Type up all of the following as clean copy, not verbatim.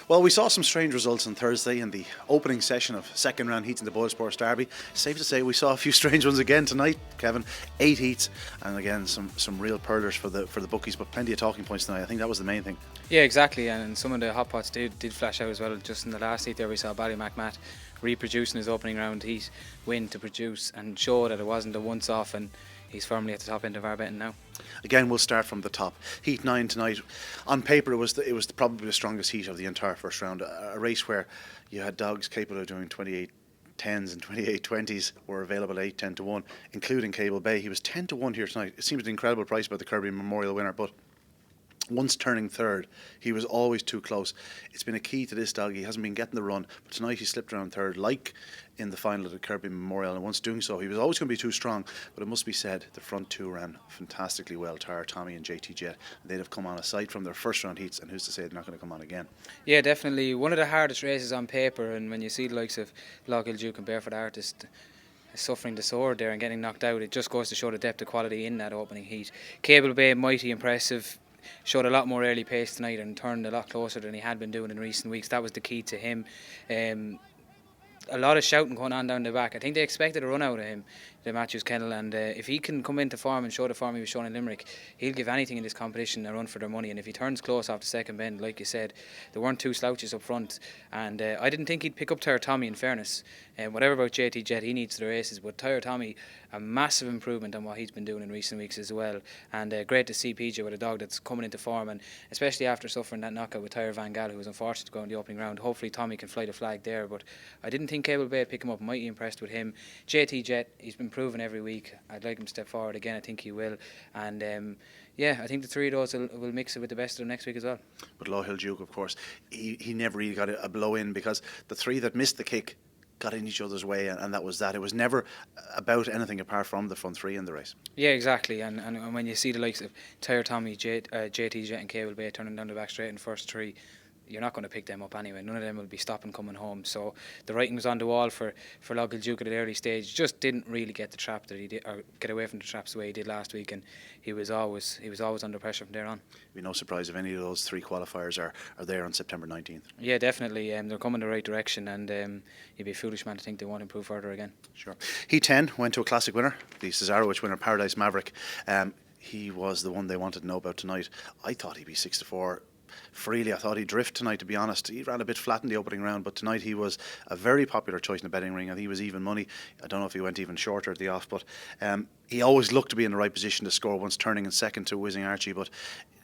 Well, we saw some strange results on Thursday in the opening session of second round heats in the Boylesports Derby. Safe to say we saw a few strange ones again tonight, Kevin. 8 heats, and again some real pearlers for the bookies, but plenty of talking points tonight. I think that was the main thing. Yeah, exactly, and some of the hot pots did flash out as well. Just in the last heat there, we saw BallyMac Matt reproducing his opening round heat win to produce and show that it wasn't a once off, and he's firmly at the top end of our betting now. Again, we'll start from the top. Heat 9 tonight. On paper, it was probably the strongest heat of the entire first round. A race where you had dogs capable of doing 28 10s and 28 20s were available 8, 10 to 1, including Cable Bay. He was 10 to 1 here tonight. It seems an incredible price by the Kirby Memorial winner, but once turning third, he was always too close. It's been a key to this dog. He hasn't been getting the run, but tonight he slipped around third, like in the final of the Kirby Memorial, and once doing so, he was always going to be too strong. But it must be said, the front two ran fantastically well, TYRUR, Tommy and JAYTEE Jet. They'd have come on aside from their first round heats, and who's to say they're not going to come on again? Yeah, definitely. One of the hardest races on paper, and when you see the likes of Lockhill Duke and Barefoot Artist suffering the sword there and getting knocked out, it just goes to show the depth of quality in that opening heat. Cable Bay, mighty impressive. Showed a lot more early pace tonight and turned a lot closer than he had been doing in recent weeks. That was the key to him. A lot of shouting going on down the back. I think they expected a run out of him, the Matthews Kennel, and if he can come into form and show the form he was showing in Limerick, he'll give anything in this competition a run for their money. And if he turns close off the second bend, like you said, there weren't two slouches up front, and I didn't think he'd pick up TYRUR Tommy, in fairness. Whatever about JT Jet, he needs the races, but TYRUR Tommy, a massive improvement on what he's been doing in recent weeks as well, and great to see PJ with a dog that's coming into form, and especially after suffering that knockout with Tyre Van Gaal, who was unfortunate to go in the opening round. Hopefully Tommy can fly the flag there, but I didn't think Cable Bay would pick him up. Mighty impressed with him. JT Jet, he's been proven every week. I'd like him to step forward again. I think he will, and yeah, I think the three of those will mix it with the best of them next week as well. But Lockhill Duke, of course, he never really got a blow in, because the three that missed the kick got in each other's way, and that was that. It was never about anything apart from the front three in the race. Yeah, exactly. And when you see the likes of TYRUR Tommy, JT Jet and Cable Bay turning down the back straight in the first three, you're not going to pick them up anyway. None of them will be stopping coming home. So the writing was on the wall for Lockhill Duke at an early stage. Just didn't really get the trap that he did, or get away from the traps the way he did last week, and he was always under pressure from there on. Be no surprise if any of those three qualifiers are there on September 19th. Yeah, definitely. They're coming the right direction, and you'd be a foolish man to think they won't improve further again. Sure. Heat 10 went to a classic winner, the Cesarewitch winner, Paradise Maverick. He was the one they wanted to know about tonight. I thought he'd be 6 to 4. Freely, I thought he'd drift tonight, to be honest. He ran a bit flat in the opening round, but tonight he was a very popular choice in the betting ring, and he was even money. I don't know if he went even shorter at the off, but he always looked to be in the right position to score once turning in second to Whizzing Archie, but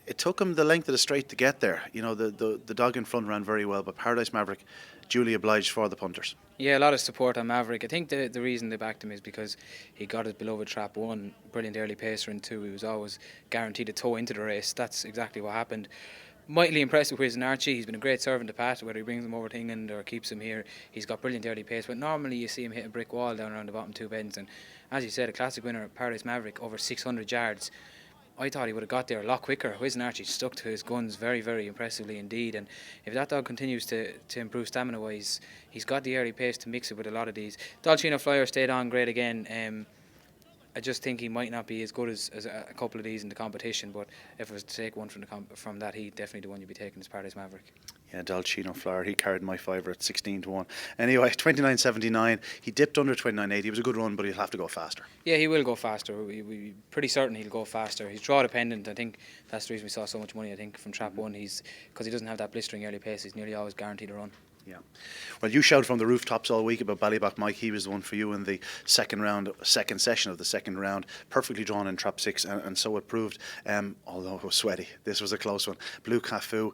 it took him the length of the straight to get there. You know, the dog in front ran very well, but Paradise Maverick duly obliged for the punters. Yeah, a lot of support on Maverick. I think the reason they backed him is because he got his beloved trap 1, brilliant early pacer, and 2, he was always guaranteed a toe into the race. That's exactly what happened. Mightily impressed with Whizzing Archie. He's been a great servant to Pat, whether he brings him over to England or keeps him here. He's got brilliant early pace, but normally you see him hit a brick wall down around the bottom 2 bends, and as you said, a classic winner, Paradise Maverick, over 600 yards. I thought he would have got there a lot quicker. Whizzing Archie stuck to his guns very, very impressively indeed, and if that dog continues to improve stamina wise, he's got the early pace to mix it with a lot of these. Dolcino Flyer stayed on great again. I just think he might not be as good as a couple of these in the competition, but if it was to take one from that heat, definitely the one you'd be taking is Paradise Maverick. Yeah, Dolcino Flower, he carried my fiver at 16 to 1. Anyway, 29.79, he dipped under 29.80. It was a good run, but he'll have to go faster. Yeah, he will go faster. We're pretty certain he'll go faster. He's draw dependent. I think that's the reason we saw so much money, I think, from Trap 1. Because he doesn't have that blistering early pace, he's nearly always guaranteed a run. Yeah. Well, you shouted from the rooftops all week about Ballyback Mike. He was the one for you in the second session of the second round. Perfectly drawn in trap 6, and so it proved, although it was sweaty. This was a close one. Blue Cafu,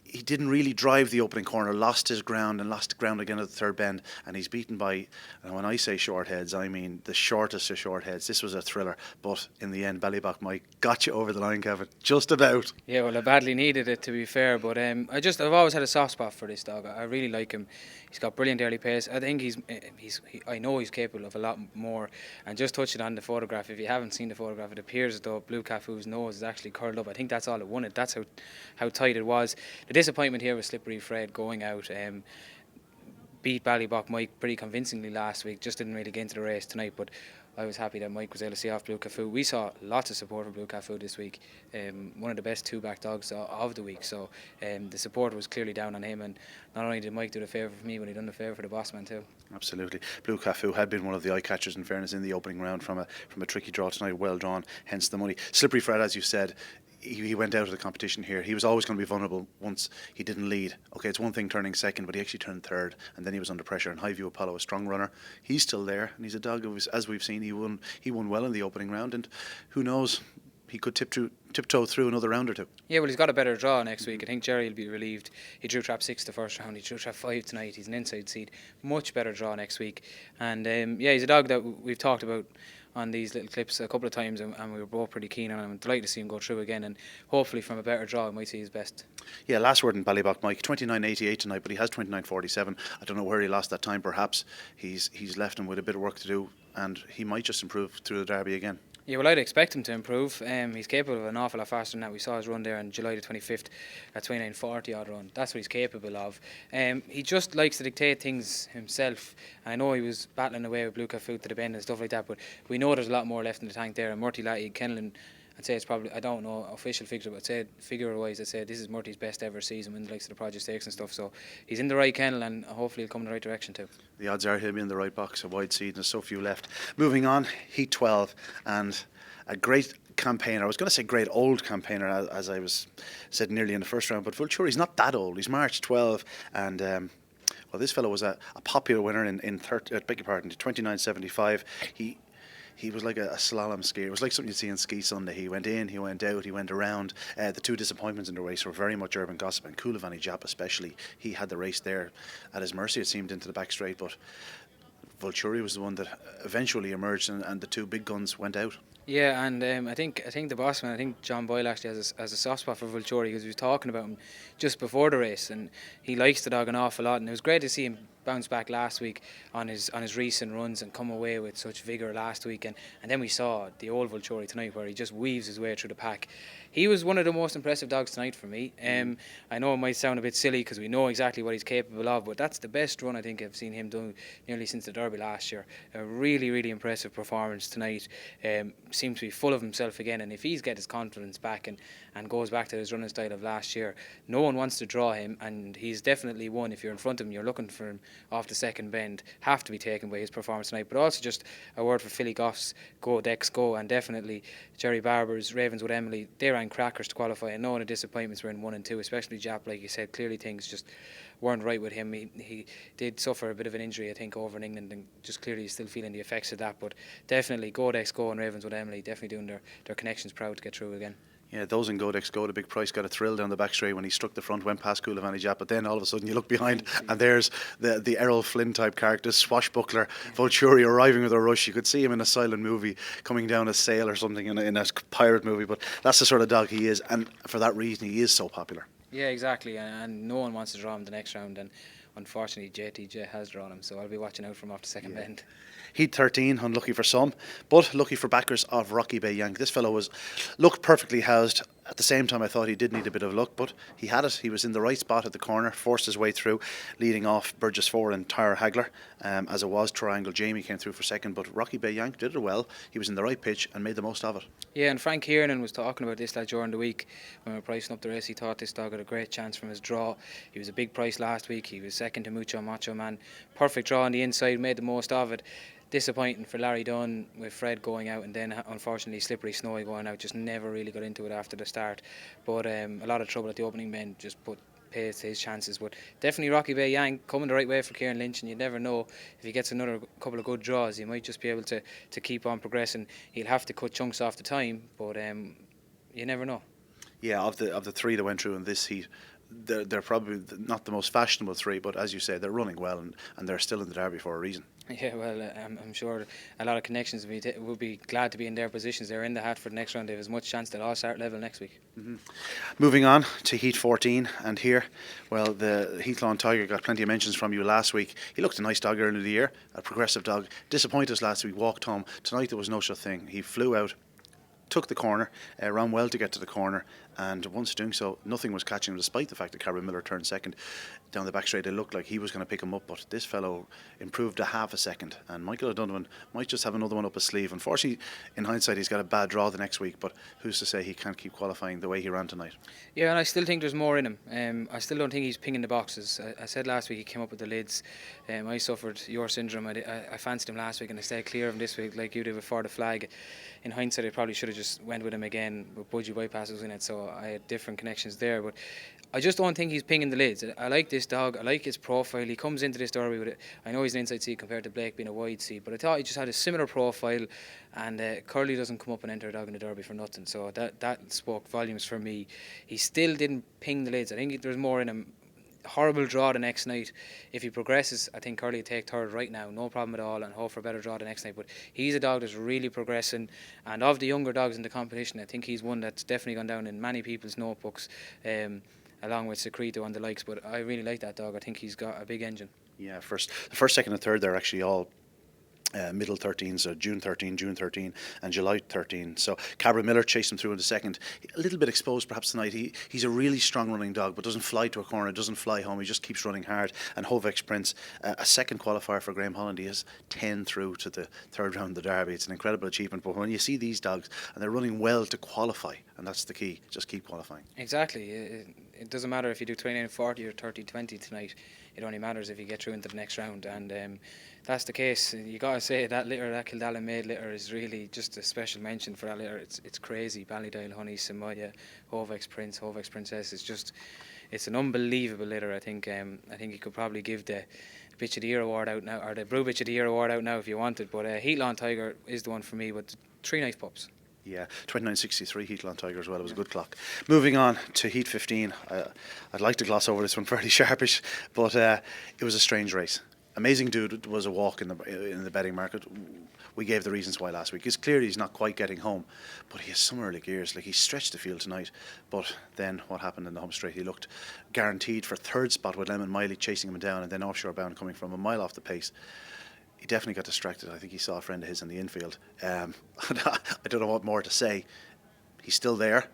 he didn't really drive the opening corner, lost his ground and lost ground again at the third bend, and he's beaten by, and when I say short heads, I mean the shortest of short heads. This was a thriller, but in the end, Ballyback Mike got you over the line, Kevin, just about. Yeah, well, I badly needed it, to be fair, but I've always had a soft spot for this dog. I really like him. He's got brilliant early pace. I think I know he's capable of a lot more. And just touching on the photograph, if you haven't seen the photograph, it appears as though Blue Cafu's nose is actually curled up. I think that's all it wanted. That's how tight it was. The disappointment here was Slippery Fred going out. Beat Ballyback Mike pretty convincingly last week. Just didn't really get into the race tonight, but I was happy that Mike was able to see off Blue Cafu. We saw lots of support for Blue Cafu this week. One of the best two-back dogs of the week. So the support was clearly down on him, and not only did Mike do the favour for me, but he done the favour for the boss man too. Absolutely. Blue Cafu had been one of the eye catchers, in fairness, in the opening round from a tricky draw tonight. Well drawn, hence the money. Slippery Fred, as you said, he went out of the competition here. He was always going to be vulnerable once he didn't lead. Okay, it's one thing turning second, but he actually turned third, and then he was under pressure. And HIGHVIEW Apollo, a strong runner, he's still there, and he's a dog who, as we've seen, he won well in the opening round, and who knows, he could tiptoe through another round or two. Yeah, well, he's got a better draw next week. I think Jerry will be relieved. He drew trap 6 the first round. He drew trap 5 tonight. He's an inside seed. Much better draw next week. And yeah, he's a dog that we've talked about on these little clips a couple of times, and we were both pretty keen on him. I'm delighted to see him go through again, and hopefully from a better draw we might see his best. Yeah, last word in Ballybock, Mike. 29.88 tonight, but he has 29.47. I don't know where he lost that time. Perhaps he's left him with a bit of work to do, and he might just improve through the Derby again. Yeah, well, I'd expect him to improve. He's capable of an awful lot faster than that. We saw his run there on July the 25th at 29.40 odd run. That's what he's capable of. He just likes to dictate things himself. I know he was battling away with Blue Cafu to the bend and stuff like that, but we know there's a lot more left in the tank there. And Murty Latty, Kenlin, I'd say it's probably, I don't know official figure, but I'd say figure-wise, I'd say this is Murty's best ever season when the likes of the Project Stakes and stuff. So he's in the right kennel, and hopefully he'll come in the right direction too. The odds are he'll be in the right box, a wide seed, and there's so few left. Moving on, Heat 12, and a great campaigner. I was going to say great old campaigner, as I was said nearly in the first round, but Vulturi's not that old. He's March 12, and well, this fellow was a popular winner in 29.75. He was like a slalom skier. It was like something you'd see in Ski Sunday. He went in, he went out, he went around. The two disappointments in the race were very much urban gossip, and Kulavani Jap especially. He had the race there at his mercy, it seemed, into the back straight, but Vulturi was the one that eventually emerged, and the two big guns went out. Yeah, and I think the boss man, I think John Boyle actually has a soft spot for Vulturi, because we were talking about him just before the race, and he likes the dog an awful lot, and it was great to see him bounce back last week on his recent runs and come away with such vigour last week, and then we saw the old Vulturi tonight where he just weaves his way through the pack. He was one of the most impressive dogs tonight for me. I know it might sound a bit silly because we know exactly what he's capable of, but that's the best run I think I've seen him do nearly since the Derby last year. A really, really impressive performance tonight. Seems to be full of himself again, and if he's get his confidence back and goes back to his running style of last year, no one wants to draw him, and he's definitely one. If you're in front of him, you're looking for him off the second bend, have to be taken by his performance tonight. But also just a word for Philly Goff's Go Dex Go, and definitely Jerry Barber's Ravenswood Emily. They ran crackers to qualify, and knowing the disappointments were in 1 and 2, especially Jap, like you said, clearly things just weren't right with him. He did suffer a bit of an injury, I think, over in England, and just clearly he's still feeling the effects of that. But definitely Go Dex Go and Ravenswood Emily definitely doing their connections proud to get through again. Yeah, those in Godex Go, the big price, got a thrill down the back straight when he struck the front, went past Kulavani Jap, but then all of a sudden you look behind and there's the Errol Flynn type character, swashbuckler, Vulturi arriving with a rush. You could see him in a silent movie coming down a sail or something in a pirate movie, but that's the sort of dog he is, and for that reason he is so popular. Yeah, exactly, and no one wants to draw him the next round, and unfortunately JTJ has drawn him, so I'll be watching out for him off the second bend. Heat 13, unlucky for some, but lucky for backers of ROCKYBAY Yank. This fellow looked perfectly housed. At the same time, I thought he did need a bit of luck, but he had it. He was in the right spot at the corner, forced his way through, leading off Burgess 4 and TYRUR Hagler. As it was, Triangle Jamie came through for second, but ROCKYBAY Yank did it well. He was in the right pitch and made the most of it. Yeah, and Frank Kiernan was talking about this during the week when we were pricing up the race. He thought this dog had a great chance from his draw. He was a big price last week. He was second to Mucho Macho Man. Perfect draw on the inside, made the most of it. Disappointing for Larry Dunn with Fred going out, and then unfortunately Slippery Snowy going out. Just never really got into it after the start, but a lot of trouble at the opening bend, just put pace to his chances. But definitely ROCKYBAY Yank coming the right way for Kieran Lynch, and you never know, if he gets another couple of good draws he might just be able to keep on progressing. He'll have to cut chunks off the time, but you never know. Yeah, of the three that went through in this heat, they're probably not the most fashionable three, but as you say, they're running well, and they're still in the Derby for a reason. Yeah, well, I'm sure a lot of connections will be glad to be in their positions. They're in the hat for the next round. They have as much chance at all-start level next week. Moving on to Heat 14, and here, well, the Heathlawn Tiger got plenty of mentions from you last week. He looked a nice dog earlier in the year, a progressive dog. Disappointed us last week, walked home. Tonight there was no such thing. He flew out, took the corner, ran well to get to the corner, and once doing so, nothing was catching him, despite the fact that Cabra Miller turned second down the back straight. It looked like he was going to pick him up, but this fellow improved a half a second, and Michael O'Donovan might just have another one up his sleeve. Unfortunately, in hindsight, he's got a bad draw the next week, but who's to say he can't keep qualifying the way he ran tonight? Yeah, and I still think there's more in him. I still don't think he's pinging the boxes. I said last week he came up with the lids. I suffered your syndrome. I fancied him last week and I stayed clear of him this week like you did before the flag. In hindsight, I probably should have just went with him again, but Budgie Bypass was in it, so I had different connections there. But I just don't think he's pinging the lids. I like this dog. I like his profile. He comes into this derby with it. I know he's an inside seed compared to Blake being a wide seed, but I thought he just had a similar profile. And Curly doesn't come up and enter a dog in the derby for nothing. So that spoke volumes for me. He still didn't ping the lids. I think there's more in him. Horrible draw the next night. If he progresses, I think Curly will take third right now, no problem at all, and hope for a better draw the next night. But he's a dog that's really progressing, and of the younger dogs in the competition, I think he's one that's definitely gone down in many people's notebooks, along with Secreto and the likes. But I really like that dog. I think he's got a big engine. Yeah, the first, second, and third, they're actually all middle 13, so June 13, June 13 and July 13. So Cabra Miller chased him through in the second. A little bit exposed perhaps tonight. He's a really strong running dog, but doesn't fly to a corner, doesn't fly home. He just keeps running hard. And HOVEX Prince, a second qualifier for Graham Holland. He has 10 through to the third round of the Derby. It's an incredible achievement. But when you see these dogs and they're running well to qualify, and that's the key, just keep qualifying. Exactly. It doesn't matter if you do 29-40 or 30-20 tonight. It only matters if you get through into the next round, and that's the case. You got to say that litter, that Kildallan Maid litter, is really just a special mention for that litter. It's crazy. Ballydyle, Honey, Samoya, HOVEX Prince, HOVEX Princess. It's an unbelievable litter. I think you could probably give the Bitch of the Year award out now, or the Brew Bitch of the Year award out now if you wanted. But Heatlawn Tiger is the one for me. But 3 nice pups. Yeah, 29.63 Heatlawn Tiger as well. It was a good clock. Moving on to Heat 15. I'd like to gloss over this one, fairly sharpish, but it was a strange race. Amazing Dude was a walk in the betting market. We gave the reasons why last week. It's clear he's not quite getting home, but he has some early gears. Like, he stretched the field tonight, but then what happened in the home straight? He looked guaranteed for third spot with Lemon Miley chasing him down, and then Offshore Bound coming from a mile off the pace. He definitely got distracted. I think he saw a friend of his in the infield. I don't know what more to say. He's still there.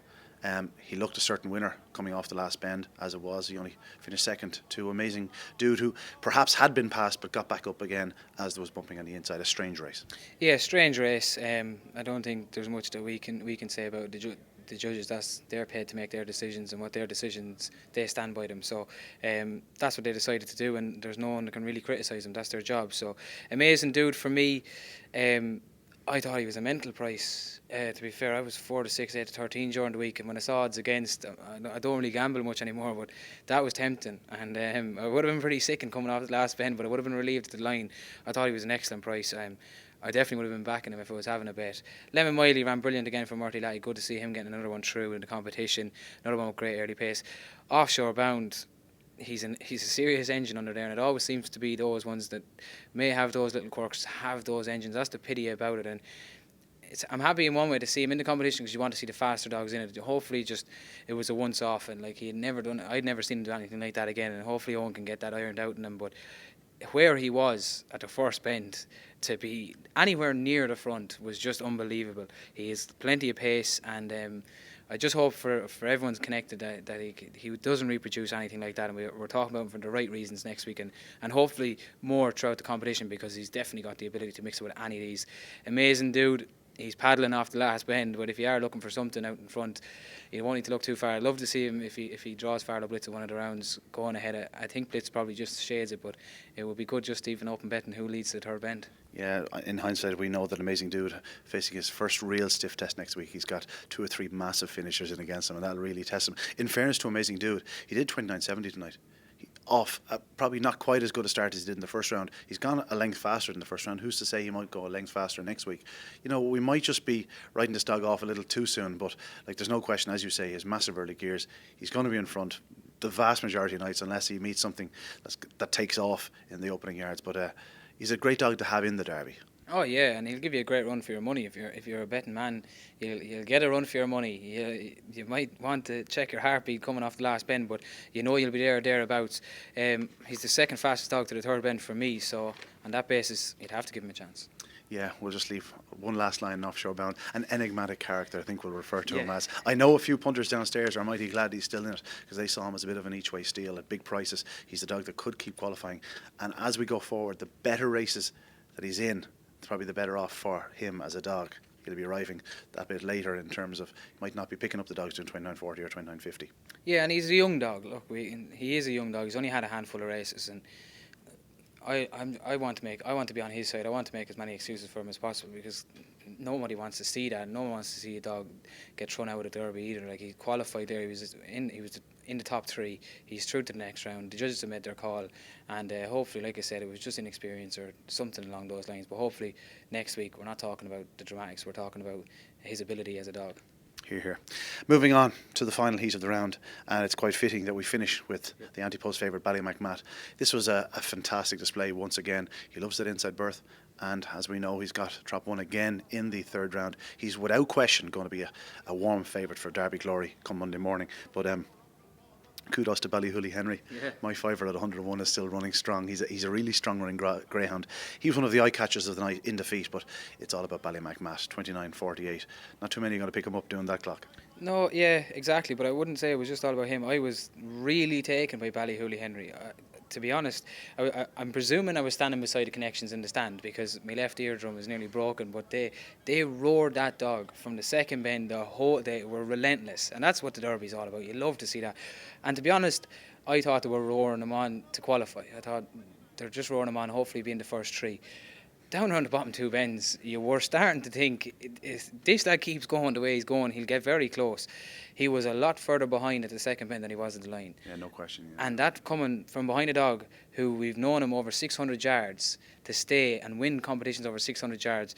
He looked a certain winner coming off the last bend, as it was. He only finished second to Amazing Dude, who perhaps had been passed but got back up again as there was bumping on the inside. A strange race. Yeah, strange race. I don't think there's much that we can say about the judges. They're paid to make their decisions, and what their decisions, they stand by them. So that's what they decided to do, and there's no one that can really criticise them. That's their job. So Amazing Dude, for me, I thought he was a mental price. To be fair, I was 4 to 6, 8 to 13 during the week, and when I saw odds against, I don't really gamble much anymore, but that was tempting. And I would have been pretty sick in coming off the last bend, but I would have been relieved at the line. I thought he was an excellent price. I definitely would have been backing him if I was having a bet. Lemon Miley ran brilliant again for Murty Laddie. Good to see him getting another one through in the competition. Another one with great early pace. Offshore Bound, he's a serious engine under there, and it always seems to be those ones that may have those little quirks, have those engines. That's the pity about it. And I'm happy in one way to see him in the competition because you want to see the faster dogs in it. Hopefully it was a once off, and like I'd never seen him do anything like that again, and hopefully Owen can get that ironed out in him. But where he was at the first bend, to be anywhere near the front was just unbelievable. He has plenty of pace, and I just hope for everyone's connected that he doesn't reproduce anything like that, and we're talking about him for the right reasons next week, and hopefully more throughout the competition, because he's definitely got the ability to mix it with any of these. Amazing Dude, he's paddling off the last bend, but if you are looking for something out in front, you won't need to look too far. I'd love to see him if he draws FARLOE Blitz at one of the rounds going ahead. I think Blitz probably just shades it, but it would be good just to even open betting who leads the third bend. Yeah, in hindsight, we know that Amazing Dude facing his first real stiff test next week. He's got 2 or 3 massive finishers in against him, and that'll really test him. In fairness to Amazing Dude, he did 29.70 tonight. Off probably not quite as good a start as he did in the first round. He's gone a length faster than the first round. Who's to say he might go a length faster next week? You know, we might just be writing this dog off a little too soon, but like, there's no question, as you say, his massive early gears. He's going to be in front the vast majority of nights, unless he meets something that takes off in the opening yards. But he's a great dog to have in the Derby. Oh yeah, and he'll give you a great run for your money. If you're a betting man, you'll get a run for your money. You might want to check your heartbeat coming off the last bend, but you know you'll be there or thereabouts. He's the second fastest dog to the third bend for me, so on that basis, you'd have to give him a chance. Yeah, we'll just leave one last line offshore bound. An enigmatic character, I think we'll refer to him Yeah. as. I know a few punters downstairs are mighty glad he's still in it because they saw him as a bit of an each-way steal at big prices. He's a dog that could keep qualifying. And as we go forward, the better races that he's in, it's probably the better off for him as a dog. He'll be arriving that bit later in terms of, he might not be picking up the dogs doing 29.40 or 29.50. Yeah, and he's a young dog. Look, he is a young dog. He's only had a handful of races, and I want to be on his side. I want to make as many excuses for him as possible because nobody wants to see that. No one wants to see a dog get thrown out of the Derby either. Like, he qualified there. He was in the top 3. He's through to the next round. The judges have made their call, and hopefully, like I said, it was just inexperience or something along those lines. But hopefully next week we're not talking about the dramatics. We're talking about his ability as a dog. Hear, hear. Moving on to the final heat of the round, and it's quite fitting that we finish with the anti-post favourite BALLYMAC Matt. This was a fantastic display once again. He loves that inside berth, and as we know, he's got Trop 1 again in the third round. He's without question going to be a warm favourite for Derby Glory come Monday morning. But kudos to Ballyhooly Henry. Yeah. My favourite at 101 is still running strong. He's a really strong running greyhound. He was one of the eye catchers of the night in defeat, but it's all about BALLYMAC Matt, 29.48. Not too many are going to pick him up doing that clock. No, yeah, exactly. But I wouldn't say it was just all about him. I was really taken by Ballyhooly Henry. To be honest, I'm presuming I was standing beside the connections in the stand because my left eardrum was nearly broken. But they roared that dog from the second bend. They were relentless, and that's what the Derby's all about. You love to see that. And to be honest, I thought they were roaring them on to qualify. I thought they're just roaring them on, hopefully being the first 3. Down around the bottom 2 bends, you were starting to think, if this lad keeps going the way he's going, he'll get very close. He was a lot further behind at the second bend than he was at the line. Yeah, no question. Yeah. And that coming from behind a dog who we've known him over 600 yards to stay and win competitions over 600 yards,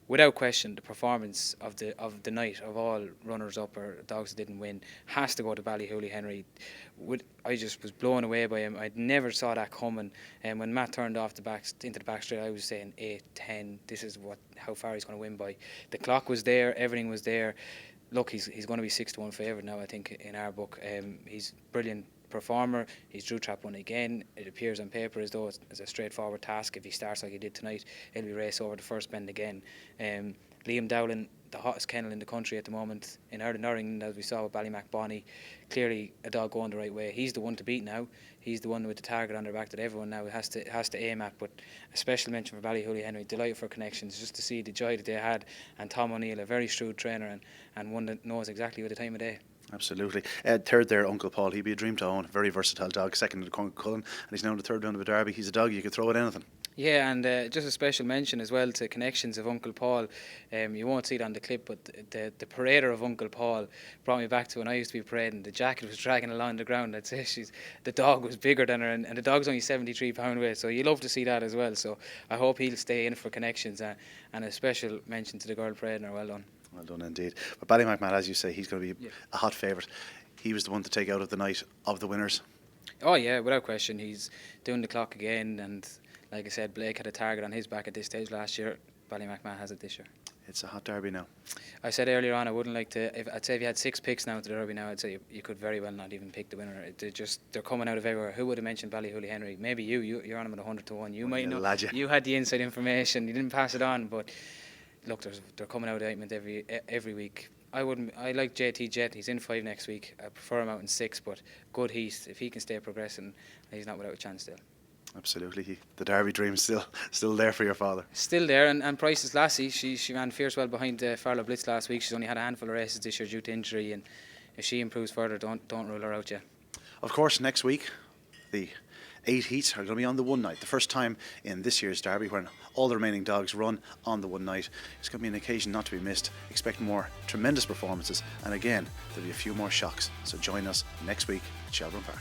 without question, the performance of the night of all runners-up or dogs that didn't win has to go to Ballyhooly Henry. I just was blown away by him. I never saw that coming. And when Matt turned off into the back straight, I was saying 8, 10. This is how far he's going to win by. The clock was there. Everything was there. Look, he's going to be 6-1 favourite now, I think, in our book. He's brilliant performer. He's drew Trap 1 again. It appears on paper as though it's a straightforward task. If he starts like he did tonight, he'll be race over the first bend again. Liam Dowling, the hottest kennel in the country at the moment in Ireland, as we saw with BALLYMAC Bonnie, clearly a dog going the right way. He's the one to beat now. He's the one with the target on their back that everyone now has to aim at. But a special mention for Ballyhooly Henry, delighted for connections, just to see the joy that they had, and Tom O'Neill, a very shrewd trainer and one that knows exactly what the time of day. Absolutely. Third there, Uncle Paul. He'd be a dream to own. Very versatile dog. Second to Cullen, and he's now in the third round of a derby. He's a dog you could throw at anything. Yeah, and just a special mention as well to connections of Uncle Paul. You won't see it on the clip, but the parader of Uncle Paul brought me back to when I used to be parading. The jacket was dragging along the ground. I'd say the dog was bigger than her, and the dog's only 73 pound weight, so you love to see that as well. So I hope he'll stay in for connections, and a special mention to the girl parading her. Well done. Well done indeed. But BALLYMAC Matt, as you say, he's going to be a hot favourite. He was the one to take out of the night of the winners. Oh yeah, without question. He's doing the clock again, and like I said, Blake had a target on his back at this stage last year. BALLYMAC Matt has it this year. It's a hot derby now. I said earlier on I wouldn't like to. I'd say if you had 6 picks now to the derby now, I'd say you could very well not even pick the winner. They're coming out of everywhere. Who would have mentioned Ballyhooly Henry? Maybe you're on him at 100 to 1. You might know. You had the inside information. You didn't pass it on, but look, they're coming out of Ointment every week. I like JT Jet. He's in 5 next week. I prefer him out in 6, but good heat. If he can stay progressing, he's not without a chance still. Absolutely. The derby dream's still there for your father. Still there, and Price's lassie, she ran fierce well behind FARLOE BLITZ last week. She's only had a handful of races this year due to injury, and if she improves further, don't rule her out yet. Of course, next week, the 8 heats are going to be on the one night. The first time in this year's derby when all the remaining dogs run on the one night. It's going to be an occasion not to be missed. Expect more tremendous performances, and again, there'll be a few more shocks. So join us next week at Shelbourne Park.